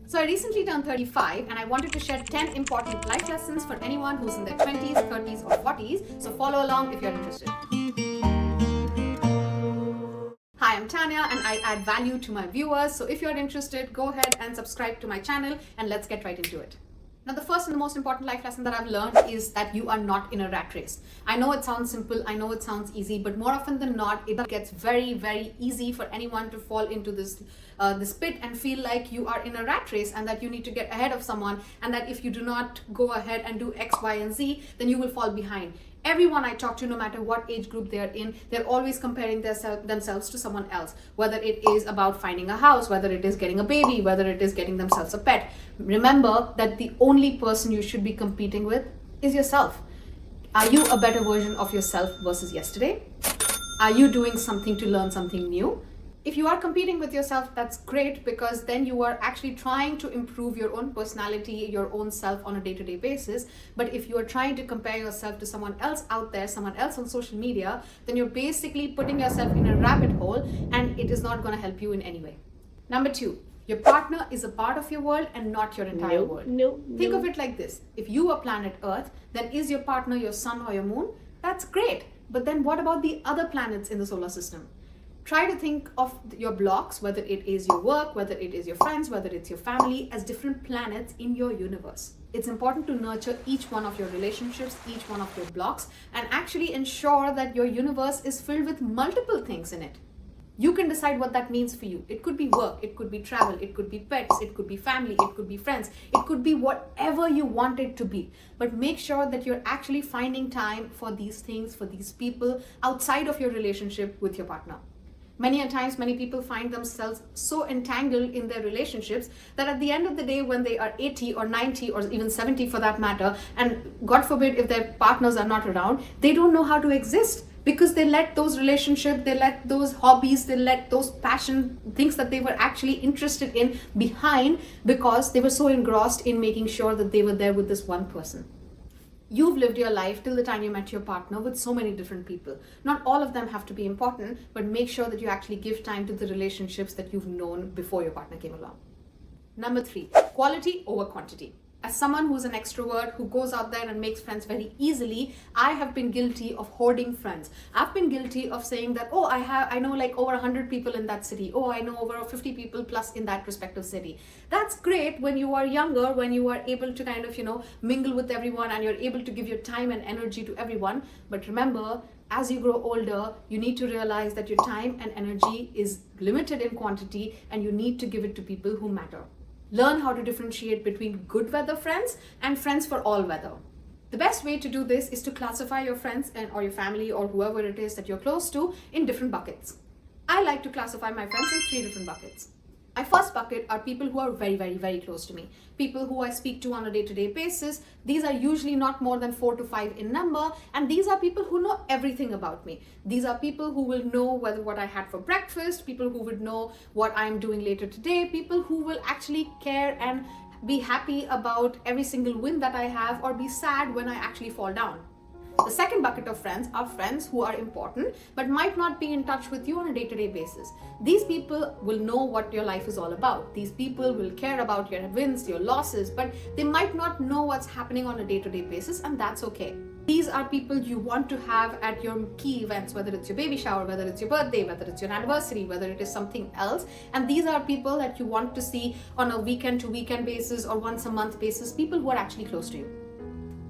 So I recently turned 35 and I wanted to share 10 important life lessons for anyone who's in their 20s, 30s or 40s. So follow along if you're interested. Hi, I'm Tanya and I add value to my viewers. So if you're interested, go ahead and subscribe to my channel and let's get right into it. Now, the first and the most important life lesson that I've learned is that you are not in a rat race. I know it sounds simple, I know it sounds easy, but more often than not, it gets very, very easy for anyone to fall into this pit and feel like you are in a rat race and that you need to get ahead of someone, and that if you do not go ahead and do X, Y, and Z, then you will fall behind. Everyone I talk to, no matter what age group they're in, they're always comparing themselves to someone else. Whether it is about finding a house, whether it is getting a baby, whether it is getting themselves a pet. Remember that the only person you should be competing with is yourself. Are you a better version of yourself versus yesterday? Are you doing something to learn something new? If you are competing with yourself, that's great, because then you are actually trying to improve your own personality, your own self on a day-to-day basis. But if you are trying to compare yourself to someone else out there, someone else on social media, then you're basically putting yourself in a rabbit hole and it is not going to help you in any way. Number 2, your partner is a part of your world and not your entire world. Think of it like this. If you are planet Earth, then is your partner your sun or your moon? That's great. But then what about the other planets in the solar system? Try to think of your blocks, whether it is your work, whether it is your friends, whether it's your family, as different planets in your universe. It's important to nurture each one of your relationships, each one of your blocks, and actually ensure that your universe is filled with multiple things in it. You can decide what that means for you. It could be work, it could be travel, it could be pets, it could be family, it could be friends, it could be whatever you want it to be. But make sure that you're actually finding time for these things, for these people outside of your relationship with your partner. Many a times, many people find themselves so entangled in their relationships that at the end of the day, when they are 80 or 90 or even 70 for that matter, and God forbid if their partners are not around, they don't know how to exist, because they let those relationships, they let those hobbies, they let those passion things that they were actually interested in behind, because they were so engrossed in making sure that they were there with this one person. You've lived your life till the time you met your partner with so many different people. Not all of them have to be important, but make sure that you actually give time to the relationships that you've known before your partner came along. Number 3, quality over quantity. As someone who's an extrovert who goes out there and makes friends very easily, I have been guilty of hoarding friends. I've been guilty of saying that, oh, I know like over 100 people in that city. Oh, I know over 50 people plus in that respective city. That's great when you are younger, when you are able to kind of, mingle with everyone and you're able to give your time and energy to everyone. But remember, as you grow older, you need to realize that your time and energy is limited in quantity and you need to give it to people who matter. Learn how to differentiate between good weather friends and friends for all weather. The best way to do this is to classify your friends or your family or whoever it is that you're close to in different buckets. I like to classify my friends in 3 different buckets. My first bucket are people who are very, very, very close to me. People who I speak to on a day-to-day basis. These are usually not more than 4 to 5 in number. And these are people who know everything about me. These are people who will know what I had for breakfast, people who would know what I'm doing later today, people who will actually care and be happy about every single win that I have, or be sad when I actually fall down. The second bucket of friends are friends who are important but might not be in touch with you on a day-to-day basis. These people will know what your life is all about. These people will care about your wins, your losses, but they might not know what's happening on a day-to-day basis, and that's okay. These are people you want to have at your key events, whether it's your baby shower, whether it's your birthday, whether it's your anniversary, whether it is something else. And these are people that you want to see on a weekend to weekend basis or once a month basis, people who are actually close to you.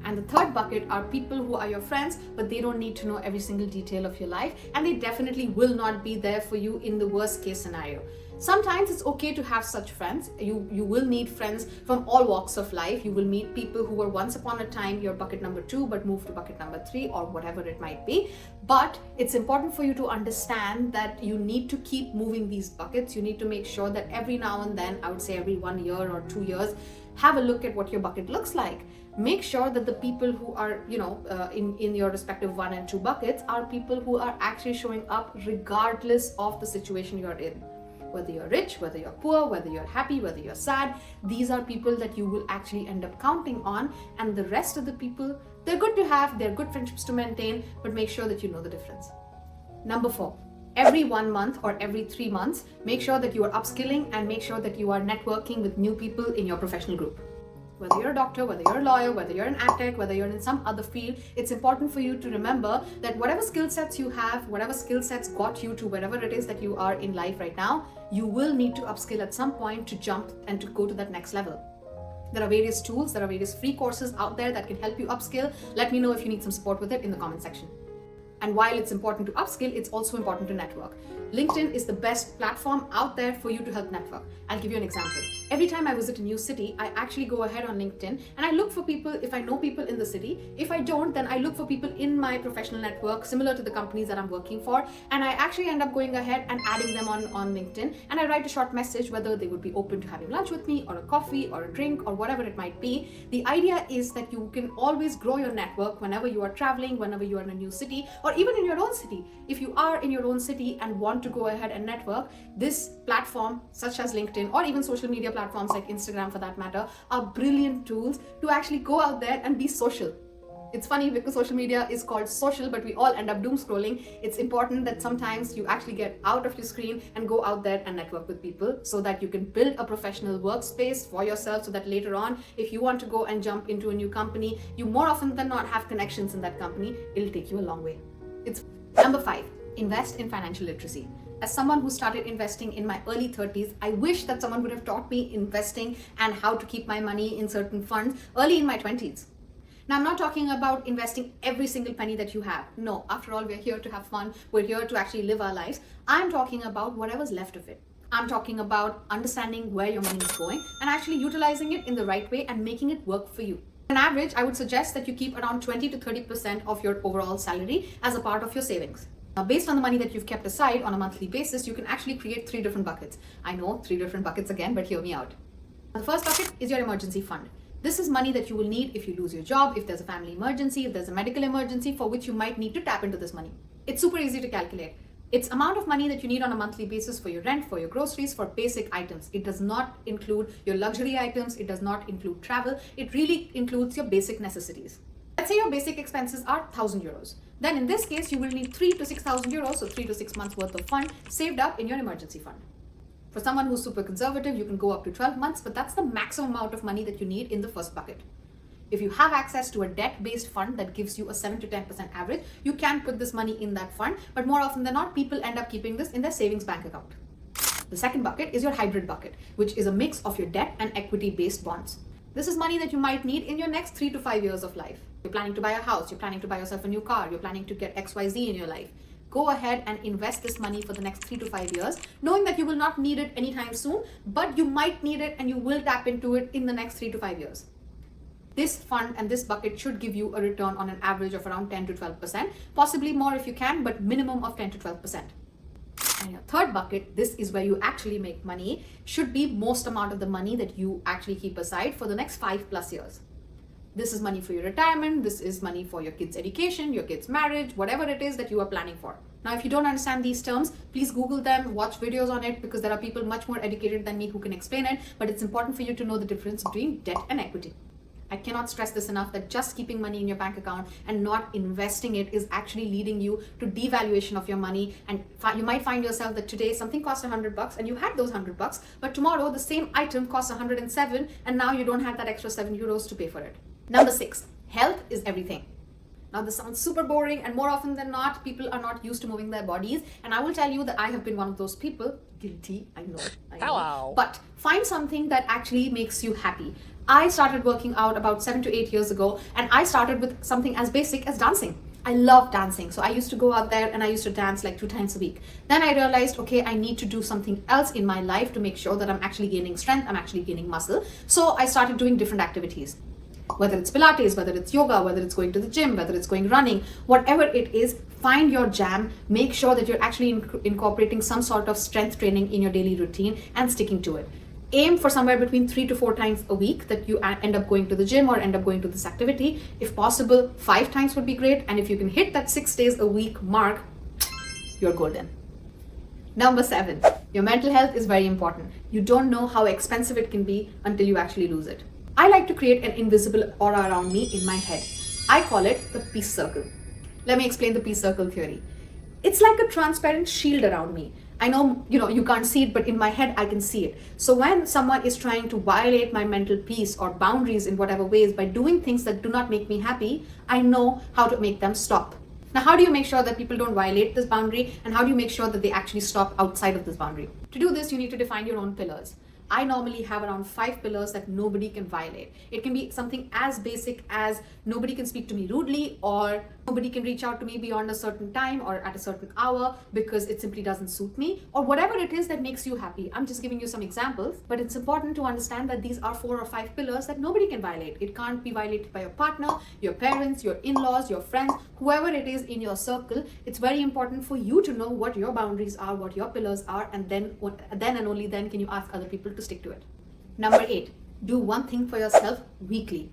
And the third bucket are people who are your friends, but they don't need to know every single detail of your life, and they definitely will not be there for you in the worst case scenario. Sometimes it's okay to have such friends. You will need friends from all walks of life. You will meet people who were once upon a time your bucket number 2 but moved to bucket number 3 or whatever it might be. But it's important for you to understand that you need to keep moving these buckets. You need to make sure that every now and then, I would say every 1 year or 2 years, have a look at what your bucket looks like. Make sure that the people who are, in your respective 1 and 2 buckets are people who are actually showing up regardless of the situation you're in. Whether you're rich, whether you're poor, whether you're happy, whether you're sad, these are people that you will actually end up counting on. And the rest of the people, they're good to have, they're good friendships to maintain, but make sure that you know the difference. Number 4, every 1 month or every 3 months, make sure that you are upskilling and make sure that you are networking with new people in your professional group. Whether you're a doctor, whether you're a lawyer, whether you're an adtech, whether you're in some other field, it's important for you to remember that whatever skill sets you have, whatever skill sets got you to wherever it is that you are in life right now, you will need to upskill at some point to jump and to go to that next level. There are various tools, there are various free courses out there that can help you upskill. Let me know if you need some support with it in the comment section. And while it's important to upskill, it's also important to network. LinkedIn is the best platform out there for you to help network. I'll give you an example. Every time I visit a new city, I actually go ahead on LinkedIn and I look for people if I know people in the city. If I don't, then I look for people in my professional network similar to the companies that I'm working for. And I actually end up going ahead and adding them on LinkedIn. And I write a short message whether they would be open to having lunch with me or a coffee or a drink or whatever it might be. The idea is that you can always grow your network whenever you are traveling, whenever you are in a new city, or even in your own city. If you are in your own city and want to go ahead and network, this platform such as LinkedIn or even social media platforms like Instagram for that matter are brilliant tools to actually go out there and be social. It's funny because social media is called social, but we all end up doom scrolling. It's important that sometimes you actually get out of your screen and go out there and network with people so that you can build a professional workspace for yourself so that later on, if you want to go and jump into a new company, you more often than not have connections in that company. It'll take you a long way. It's number 5, invest in financial literacy. As someone who started investing in my early 30s, I wish that someone would have taught me investing and how to keep my money in certain funds early in my 20s. Now, I'm not talking about investing every single penny that you have. No, after all, we're here to have fun. We're here to actually live our lives. I'm talking about whatever's left of it. I'm talking about understanding where your money is going and actually utilizing it in the right way and making it work for you. On average, I would suggest that you keep around 20 to 30% of your overall salary as a part of your savings. Now, based on the money that you've kept aside on a monthly basis, you can actually create 3 different buckets. I know 3 different buckets again, but hear me out. The first bucket is your emergency fund. This is money that you will need if you lose your job, if there's a family emergency, if there's a medical emergency for which you might need to tap into this money. It's super easy to calculate. It's amount of money that you need on a monthly basis for your rent, for your groceries, for basic items. It does not include your luxury items. It does not include travel. It really includes your basic necessities. Let's say your basic expenses are 1,000 euros. Then in this case, you will need 3,000 to 6,000 euros, so 3 to 6 months worth of fund saved up in your emergency fund. For someone who's super conservative, you can go up to 12 months, but that's the maximum amount of money that you need in the first bucket. If you have access to a debt-based fund that gives you a 7 to 10% average, you can put this money in that fund, but more often than not, people end up keeping this in their savings bank account. The second bucket is your hybrid bucket, which is a mix of your debt and equity-based bonds. This is money that you might need in your next 3 to 5 years of life. You're planning to buy a house, you're planning to buy yourself a new car, you're planning to get XYZ in your life. Go ahead and invest this money for the next 3 to 5 years, knowing that you will not need it anytime soon, but you might need it and you will tap into it in the next 3 to 5 years. This fund and this bucket should give you a return on an average of around 10 to 12%, possibly more if you can, but minimum of 10 to 12%. And your third bucket, this is where you actually make money, should be most amount of the money that you actually keep aside for the next 5+ years. This is money for your retirement. This is money for your kids' education, your kids' marriage, whatever it is that you are planning for. Now, if you don't understand these terms, please Google them, watch videos on it, because there are people much more educated than me who can explain it. But it's important for you to know the difference between debt and equity. I cannot stress this enough that just keeping money in your bank account and not investing it is actually leading you to devaluation of your money. And you might find yourself that today something costs $100 and you had those $100, but tomorrow the same item costs 107 and now you don't have that extra 7 euros to pay for it. Number 6, health is everything. Now, this sounds super boring, and more often than not, people are not used to moving their bodies. And I will tell you that I have been one of those people. Guilty, I know. Hello. But find something that actually makes you happy. I started working out about 7 to 8 years ago, and I started with something as basic as dancing. I love dancing. So I used to go out there and I used to dance like 2 times a week. Then I realized, okay, I need to do something else in my life to make sure that I'm actually gaining strength, I'm actually gaining muscle. So I started doing different activities. Whether it's Pilates, whether it's yoga, whether it's going to the gym, whether it's going running, whatever it is, find your jam. Make sure that you're actually incorporating some sort of strength training in your daily routine and sticking to it. Aim for somewhere between 3 to 4 times a week that you end up going to the gym or end up going to this activity. If possible, 5 times would be great. And if you can hit that 6 days a week mark, you're golden. Number 7, your mental health is very important. You don't know how expensive it can be until you actually lose it. I like to create an invisible aura around me in my head. I call it the peace circle. Let me explain the peace circle theory. It's like a transparent shield around me. I know, you can't see it, but in my head, I can see it. So when someone is trying to violate my mental peace or boundaries in whatever ways by doing things that do not make me happy, I know how to make them stop. Now, how do you make sure that people don't violate this boundary? And how do you make sure that they actually stop outside of this boundary? To do this, you need to define your own pillars. I normally have around 5 pillars that nobody can violate. It can be something as basic as nobody can speak to me rudely, or nobody can reach out to me beyond a certain time or at a certain hour because it simply doesn't suit me, or whatever it is that makes you happy. I'm just giving you some examples, but it's important to understand that these are 4 or 5 pillars that nobody can violate. It can't be violated by your partner, your parents, your in-laws, your friends, whoever it is in your circle. It's very important for you to know what your boundaries are, what your pillars are, and then and only then can you ask other people to stick to it. Number 8, do one thing for yourself weekly.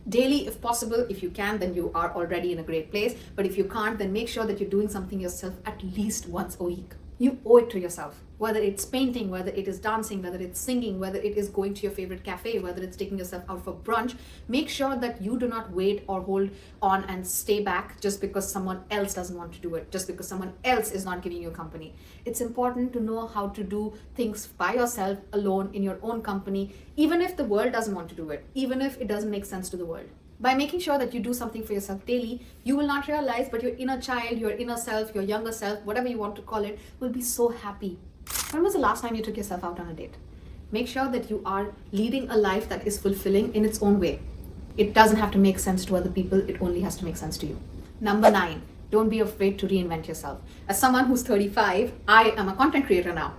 Daily, if possible. If you can, then you are already in a great place. But if you can't, then make sure that you're doing something yourself at least once a week. You owe it to yourself. Whether it's painting, whether it is dancing, whether it's singing, whether it is going to your favorite cafe, whether it's taking yourself out for brunch, make sure that you do not wait or hold on and stay back just because someone else doesn't want to do it, just because someone else is not giving you company. It's important to know how to do things by yourself, alone, in your own company, even if the world doesn't want to do it, even if it doesn't make sense to the world. By making sure that you do something for yourself daily, you will not realize, but your inner child, your inner self, your younger self, whatever you want to call it, will be so happy. When was the last time you took yourself out on a date? Make sure that you are leading a life that is fulfilling in its own way. It doesn't have to make sense to other people, it only has to make sense to you. Number 9, don't be afraid to reinvent yourself. As someone who's 35, I am a content creator now.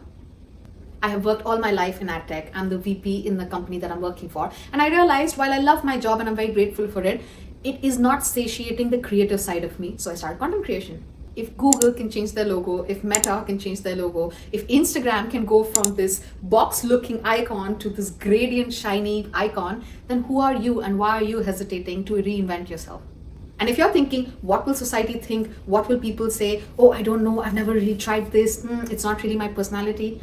I have worked all my life in ad tech. I'm the VP in the company that I'm working for. And I realized while I love my job and I'm very grateful for it, it is not satiating the creative side of me. So I started content creation. If Google can change their logo, if Meta can change their logo, if Instagram can go from this box-looking icon to this gradient shiny icon, then who are you and why are you hesitating to reinvent yourself? And if you're thinking, what will society think? What will people say? Oh, I don't know. I've never really tried this. It's not really my personality.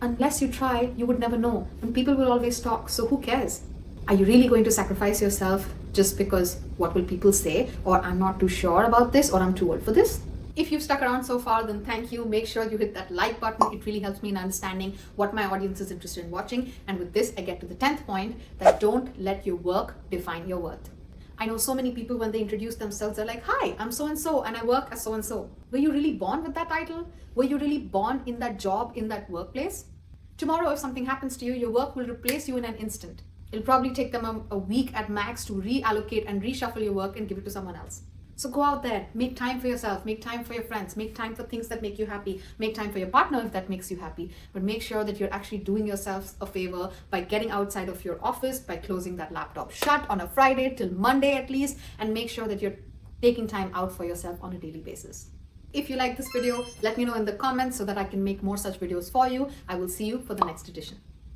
Unless you try, you would never know. And people will always talk. So who cares? Are you really going to sacrifice yourself just because what will people say? Or I'm not too sure about this, or I'm too old for this? If you've stuck around so far, then thank you. Make sure you hit that like button. It really helps me in understanding what my audience is interested in watching. And with this, I get to the 10th point, that don't let your work define your worth. I know so many people, when they introduce themselves, they're like, hi, I'm so-and-so and I work as so-and-so. Were you really born with that title? Were you really born in that job, in that workplace? Tomorrow, if something happens to you, your work will replace you in an instant. It'll probably take them a week at max to reallocate and reshuffle your work and give it to someone else. So go out there, make time for yourself, make time for your friends, make time for things that make you happy, make time for your partner if that makes you happy, but make sure that you're actually doing yourself a favor by getting outside of your office, by closing that laptop shut on a Friday till Monday at least, and make sure that you're taking time out for yourself on a daily basis. If you like this video, let me know in the comments so that I can make more such videos for you. I will see you for the next edition.